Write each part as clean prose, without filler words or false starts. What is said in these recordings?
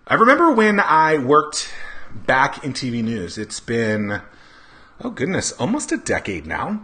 I remember when I worked back in TV news. It's been, oh goodness, almost a decade now.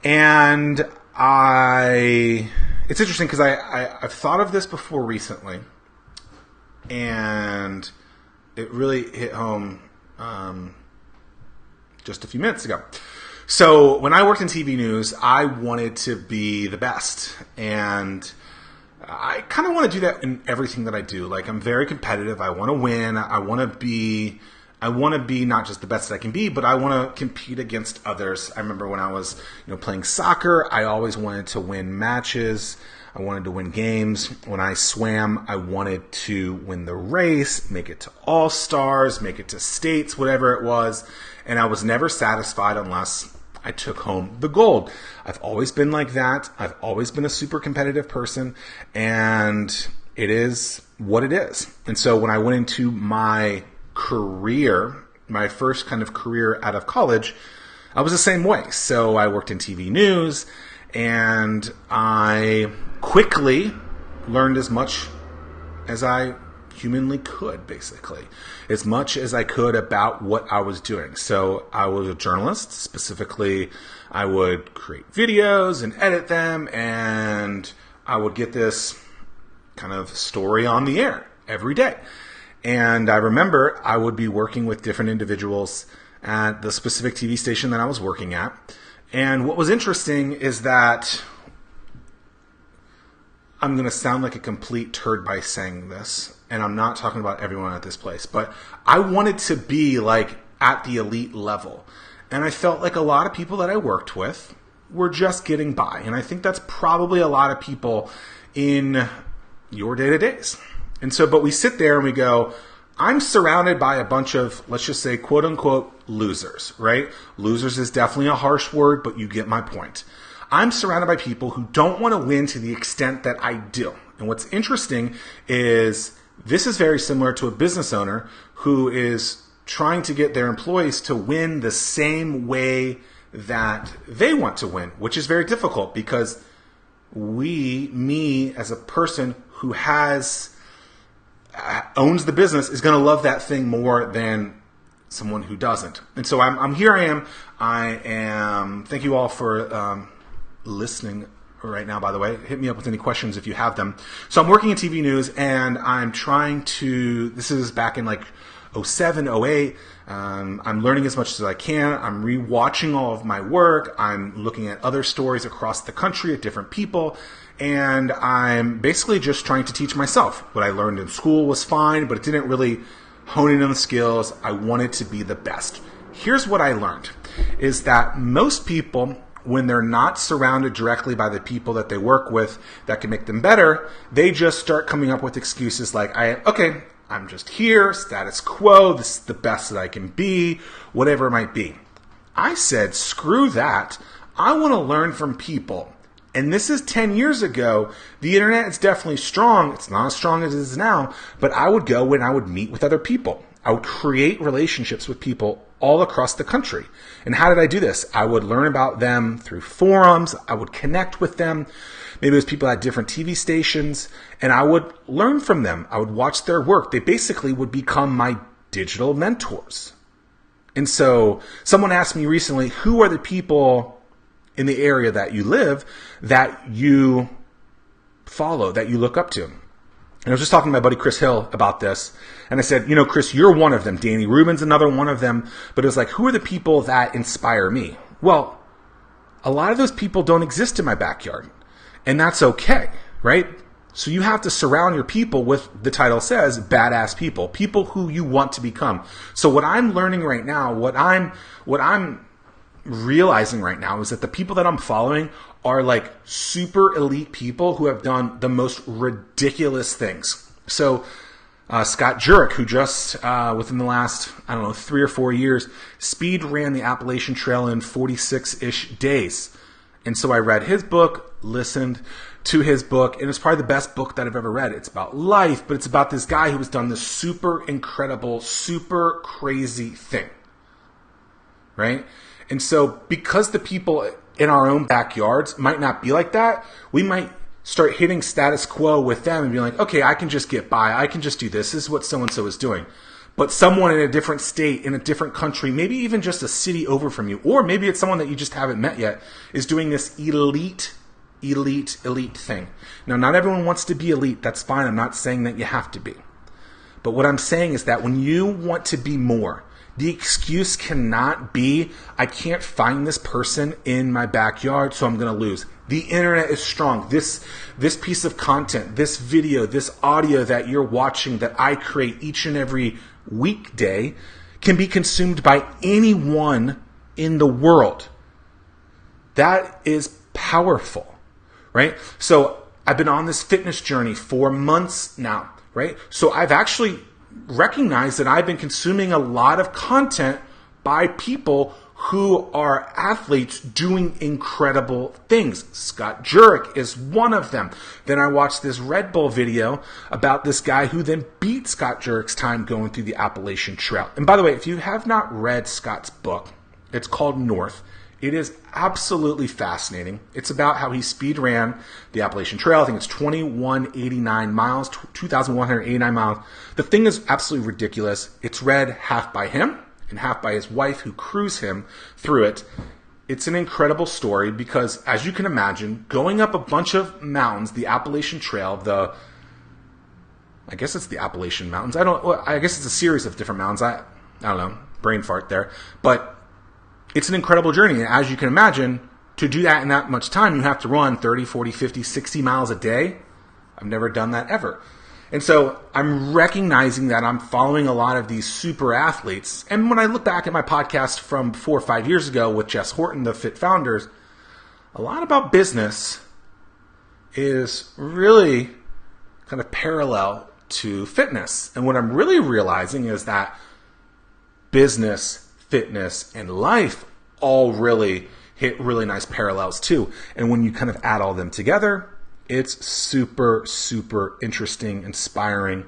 And it's interesting because I've thought of this before recently. And it really hit home just a few minutes ago. So when I worked in TV news, I wanted to be the best. And I kind of want to do that in everything that I do. Like, I'm very competitive. I want to win. I want to be not just the best that I can be, but I want to compete against others. I remember when I was, playing soccer, I always wanted to win matches. I wanted to win games. When I swam, I wanted to win the race, make it to All-Stars, make it to states, whatever it was. And I was never satisfied unless I took home the gold. I've always been like that. I've always been a super competitive person, and it is what it is. And so when I went into my career, my first kind of career out of college, I was the same way. So I worked in TV news, and I quickly learned as much as I humanly could, basically. As much as I could about what I was doing. So I was a journalist. Specifically, I would create videos and edit them, and I would get this kind of story on the air every day. And I remember I would be working with different individuals at the specific TV station that I was working at. And what was interesting is that I'm going to sound like a complete turd by saying this, and I'm not talking about everyone at this place, but I wanted to be like at the elite level. And I felt like a lot of people that I worked with were just getting by. And I think that's probably a lot of people in your day-to-days. And so, but we sit there and we go, I'm surrounded by a bunch of, let's just say, quote unquote, losers, right? Losers is definitely a harsh word, but you get my point. I'm surrounded by people who don't want to win to the extent that I do. And what's interesting is this is very similar to a business owner who is trying to get their employees to win the same way that they want to win, which is very difficult because me as a person who owns the business is going to love that thing more than someone who doesn't. And so I'm here. I am. Thank you all for listening right now, by the way. Hit me up with any questions if you have them. So I'm working in TV news, and I'm trying to, this is back in like 07, 08. I'm learning as much as I can. I'm rewatching all of my work. I'm looking at other stories across the country at different people. And I'm basically just trying to teach myself. What I learned in school was fine, but it didn't really hone in on the skills. I wanted to be the best. Here's what I learned, is that most people, when they're not surrounded directly by the people that they work with that can make them better, they just start coming up with excuses like, I'm just here, status quo, this is the best that I can be, whatever it might be. I said, screw that. I want to learn from people. And this is 10 years ago. The internet is definitely strong. It's not as strong as it is now, but I would go and I would meet with other people. I would create relationships with people all across the country. And how did I do this? I would learn about them through forums. I would connect with them. Maybe it was people at different TV stations, and I would learn from them. I would watch their work. They basically would become my digital mentors. And so someone asked me recently, who are the people in the area that you live that you follow, that you look up to? And I was just talking to my buddy Chris Hill about this. And I said, Chris, you're one of them. Danny Rubin's another one of them. But it was like, who are the people that inspire me? Well, a lot of those people don't exist in my backyard. And that's okay, right? So you have to surround your people with, the title says, badass people. People who you want to become. So what I'm learning right now, what I'm realizing right now is that the people that I'm following are like super elite people who have done the most ridiculous things. So Scott Jurek, who just within the last, 3 or 4 years, speed ran the Appalachian Trail in 46-ish days. And so I read his book, listened to his book, and it's probably the best book that I've ever read. It's about life, but it's about this guy who has done this super incredible, super crazy thing, right? And so because the people in our own backyards might not be like that, we might start hitting status quo with them and be like, okay, I can just get by. I can just do this. This is what so-and-so is doing. But someone in a different state, in a different country, maybe even just a city over from you, or maybe it's someone that you just haven't met yet, is doing this elite thing. Now, not everyone wants to be elite. That's fine. I'm not saying that you have to be. But what I'm saying is that when you want to be more, the excuse cannot be, I can't find this person in my backyard, so I'm going to lose. The internet is strong. This piece of content, this video, this audio that you're watching that I create each and every weekday can be consumed by anyone in the world. That is powerful, right? So I've been on this fitness journey for months now, right? So I've actually recognized that I've been consuming a lot of content by people who are athletes doing incredible things. Scott Jurek is one of them. Then I watched this Red Bull video about this guy who then beat Scott Jurek's time going through the Appalachian Trail. And by the way, if you have not read Scott's book, it's called North. It is absolutely fascinating. It's about how he speed ran the Appalachian Trail. I think it's 2,189 miles, 2,189 miles. The thing is absolutely ridiculous. It's read half by him and half by his wife who crews him through it. It's an incredible story because, as you can imagine, going up a bunch of mountains, the Appalachian Trail, I guess it's the Appalachian Mountains. I guess it's a series of different mountains. I don't know, brain fart there. But it's an incredible journey. And as you can imagine, to do that in that much time, you have to run 30, 40, 50, 60 miles a day. I've never done that ever. And so I'm recognizing that I'm following a lot of these super athletes. And when I look back at my podcast from 4 or 5 years ago with Jess Horton, the Fit Founders, a lot about business is really kind of parallel to fitness. And what I'm really realizing is that business, fitness, and life all really hit really nice parallels too. And when you kind of add all of them together, it's super, super interesting, inspiring,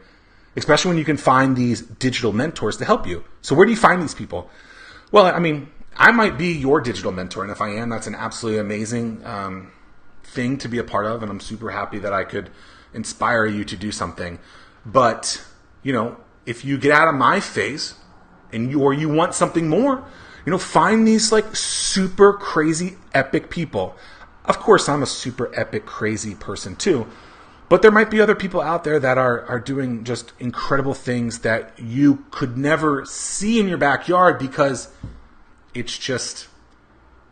especially when you can find these digital mentors to help you. So where do you find these people? Well, I mean, I might be your digital mentor, and if I am, that's an absolutely amazing thing to be a part of, and I'm super happy that I could inspire you to do something. But, if you get out of my face and you want something more, find these like super crazy epic people. Of course, I'm a super epic, crazy person too, but there might be other people out there that are doing just incredible things that you could never see in your backyard because it's just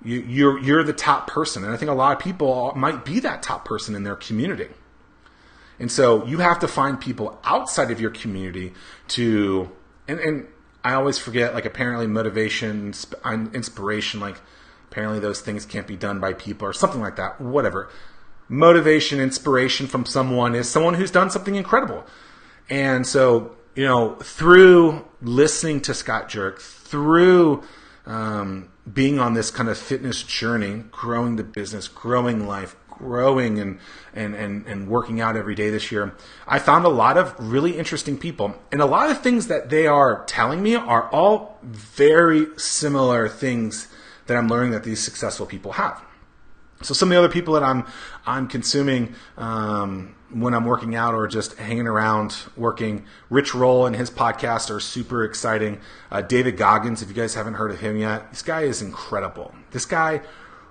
you're the top person. And I think a lot of people might be that top person in their community. And so you have to find people outside of your community to, and I always forget, like apparently motivation, inspiration, like apparently those things can't be done by people or something like that, whatever. Motivation, inspiration from someone is someone who's done something incredible. And so, through listening to Scott Jurek, through being on this kind of fitness journey, growing the business, growing life, growing and working out every day this year, I found a lot of really interesting people. And a lot of the things that they are telling me are all very similar things that I'm learning that these successful people have. So some of the other people that I'm consuming when I'm working out or just hanging around working, Rich Roll and his podcast are super exciting. David Goggins, if you guys haven't heard of him yet, this guy is incredible. This guy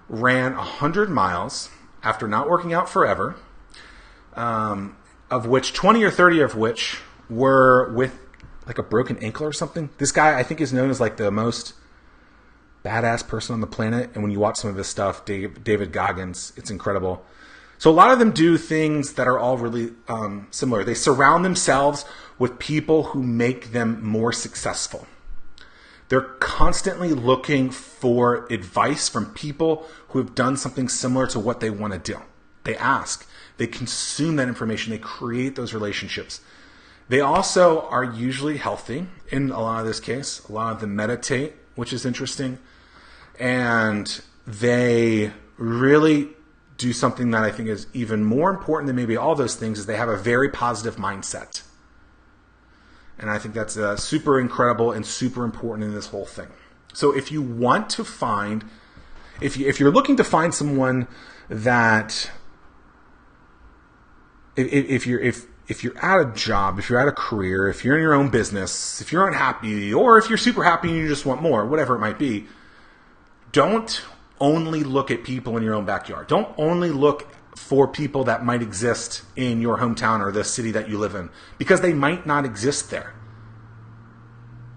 ran 100 miles after not working out forever, of which 20 or 30 of which were with like a broken ankle or something. This guy, I think, is known as like the most badass person on the planet. And when you watch some of his stuff, David Goggins, it's incredible. So a lot of them do things that are all really similar. They surround themselves with people who make them more successful. They're constantly looking for advice from people who have done something similar to what they want to do. They ask, they consume that information, they create those relationships. They also are usually healthy in a lot of this case. A lot of them meditate, which is interesting. And they really do something that I think is even more important than maybe all those things, is they have a very positive mindset. And I think that's super incredible and super important in this whole thing. So if you want to find, if you're looking to find someone that if you're at a job, if you're at a career, if you're in your own business, if you're unhappy, or if you're super happy and you just want more, whatever it might be, don't only look at people in your own backyard. Don't only look for people that might exist in your hometown or the city that you live in, because they might not exist there.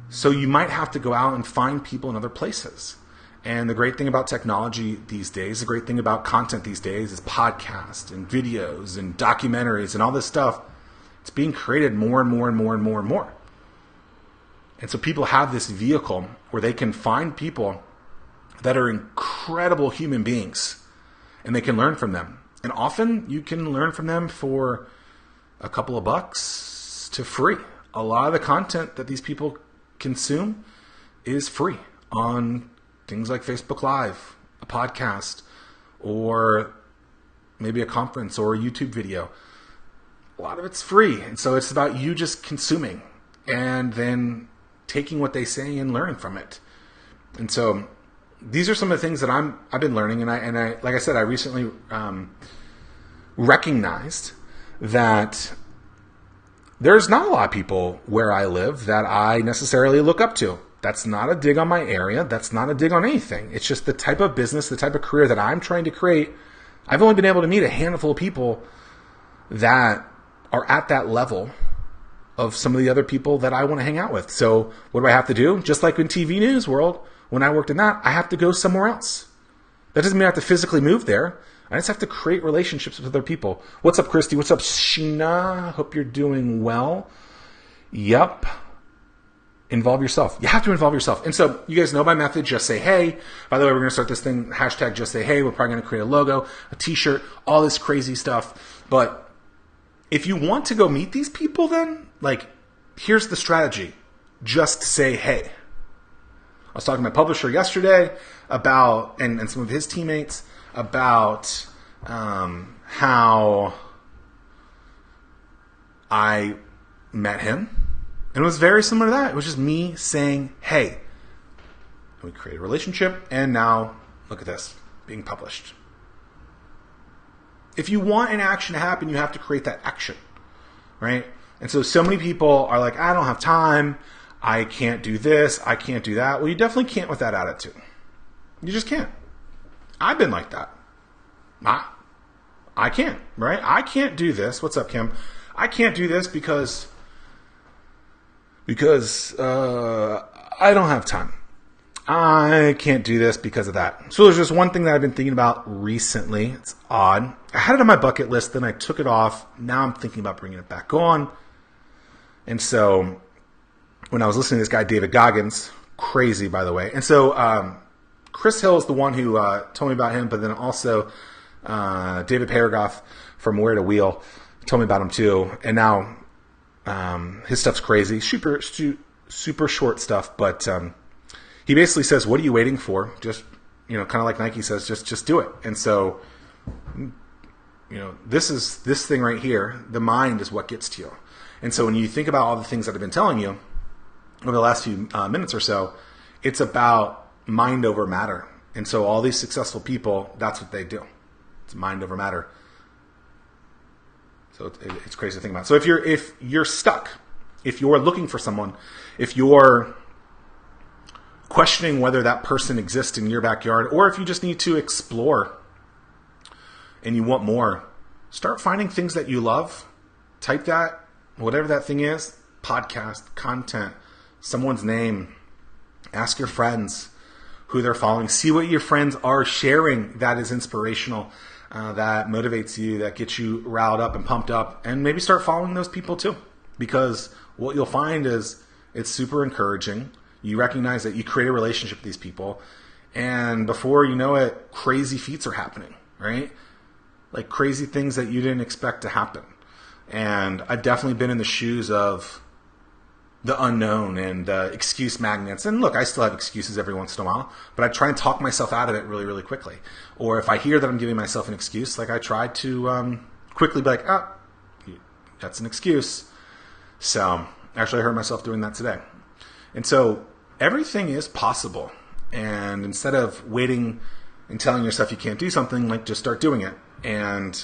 So you might have to go out and find people in other places. And the great thing about technology these days, the great thing about content these days is podcasts and videos and documentaries and all this stuff. It's being created more and more and more and more and more. And so people have this vehicle where they can find people that are incredible human beings and they can learn from them. And often you can learn from them for a couple of bucks to free. A lot of the content that these people consume is free on things like Facebook Live, a podcast, or maybe a conference or a YouTube video. A lot of it's free. And so it's about you just consuming and then taking what they say and learning from it. And so these are some of the things that I've been learning. And I like I said, I recently recognized that there's not a lot of people where I live that I necessarily look up to. That's not a dig on my area. That's not a dig on anything. It's just the type of business, the type of career that I'm trying to create. I've only been able to meet a handful of people that are at that level of some of the other people that I want to hang out with. So what do I have to do? Just like in TV news world, when I worked in that, I have to go somewhere else. That doesn't mean I have to physically move there. I just have to create relationships with other people. What's up, Christy? What's up, Sheena? Hope you're doing well. Yep. Involve yourself. You have to involve yourself. And so you guys know my method. Just say hey. By the way, we're going to start this thing. Hashtag just say hey. We're probably going to create a logo, a t-shirt, all this crazy stuff. But if you want to go meet these people, then here's the strategy. Just say hey. I was talking to my publisher yesterday about, and some of his teammates, about how I met him. And it was very similar to that. It was just me saying, hey. And we created a relationship, and now, look at this, being published. If you want an action to happen, you have to create that action, right? And so many people are like, I don't have time, I can't do this, I can't do that. Well, you definitely can't with that attitude. You just can't. I've been like that. I can't, right? I can't do this. What's up, Kim? I can't do this because I don't have time. I can't do this because of that. So there's just one thing that I've been thinking about recently. It's odd. I had it on my bucket list, then I took it off. Now I'm thinking about bringing it back on. And so when I was listening to this guy, David Goggins, crazy, by the way. And so Chris Hill is the one who told me about him, but then also David Paragoff from Where to Wheel told me about him too. And now his stuff's crazy, super short stuff, but he basically says, what are you waiting for? Just, kind of like Nike says, just do it. And so, this thing right here, the mind is what gets to you. And so when you think about all the things that I've been telling you over the last few minutes or so, it's about mind over matter. And so all these successful people, that's what they do. It's mind over matter. So it's crazy to think about. So if you're stuck, if you're looking for someone, if you're questioning whether that person exists in your backyard, or if you just need to explore and you want more, start finding things that you love. Type that, whatever that thing is, podcast, content, someone's name. Ask your friends who they're following. See what your friends are sharing that is inspirational, that motivates you, that gets you riled up and pumped up, and maybe start following those people too. Because what you'll find is it's super encouraging. You recognize that you create a relationship with these people, and before you know it, crazy feats are happening, right? Like crazy things that you didn't expect to happen. And I've definitely been in the shoes of the unknown and excuse magnets. And look, I still have excuses every once in a while, but I try and talk myself out of it really, really quickly. Or if I hear that I'm giving myself an excuse, I try to quickly be like, that's an excuse. So actually I heard myself doing that today. And so everything is possible. And instead of waiting and telling yourself you can't do something, just start doing it. And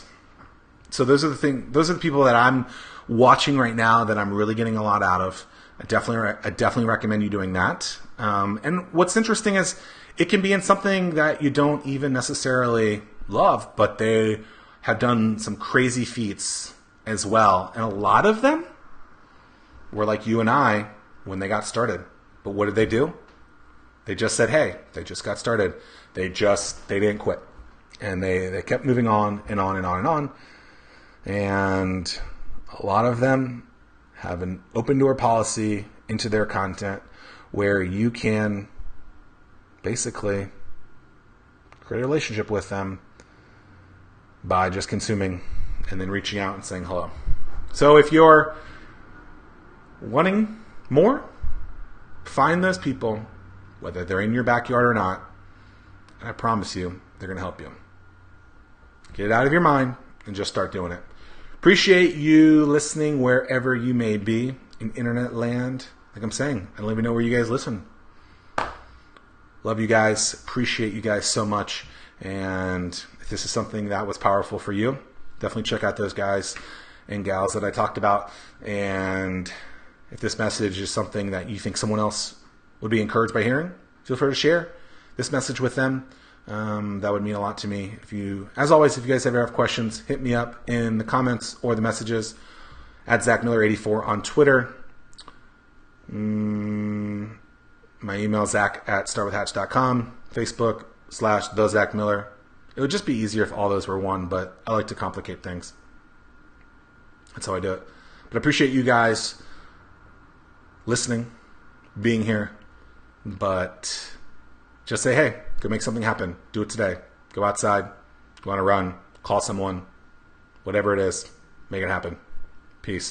So those are the people that I'm watching right now that I'm really getting a lot out of. I definitely recommend you doing that. And what's interesting is it can be in something that you don't even necessarily love, but they have done some crazy feats as well. And a lot of them were like you and I when they got started. But what did they do? They just said, hey, they just got started. They didn't quit. And they kept moving on and on and on and on. And a lot of them have an open door policy into their content where you can basically create a relationship with them by just consuming and then reaching out and saying hello. So if you're wanting more, find those people, whether they're in your backyard or not, and I promise you, they're going to help you. Get it out of your mind and just start doing it. Appreciate you listening wherever you may be in internet land. Like I'm saying, I don't even know where you guys listen. Love you guys. Appreciate you guys so much. And if this is something that was powerful for you, definitely check out those guys and gals that I talked about. And if this message is something that you think someone else would be encouraged by hearing, feel free to share this message with them. That would mean a lot to me. As always, if you guys ever have questions, hit me up in the comments or the messages at Zack Miller 84 on Twitter. My email is zach@startwithhatch.com, Facebook /the Zack Miller. It would just be easier if all those were one, but I like to complicate things. That's how I do it. But I appreciate you guys listening, being here. But just say, hey, go make something happen. Do it today. Go outside. Go on a run. Call someone. Whatever it is, make it happen. Peace.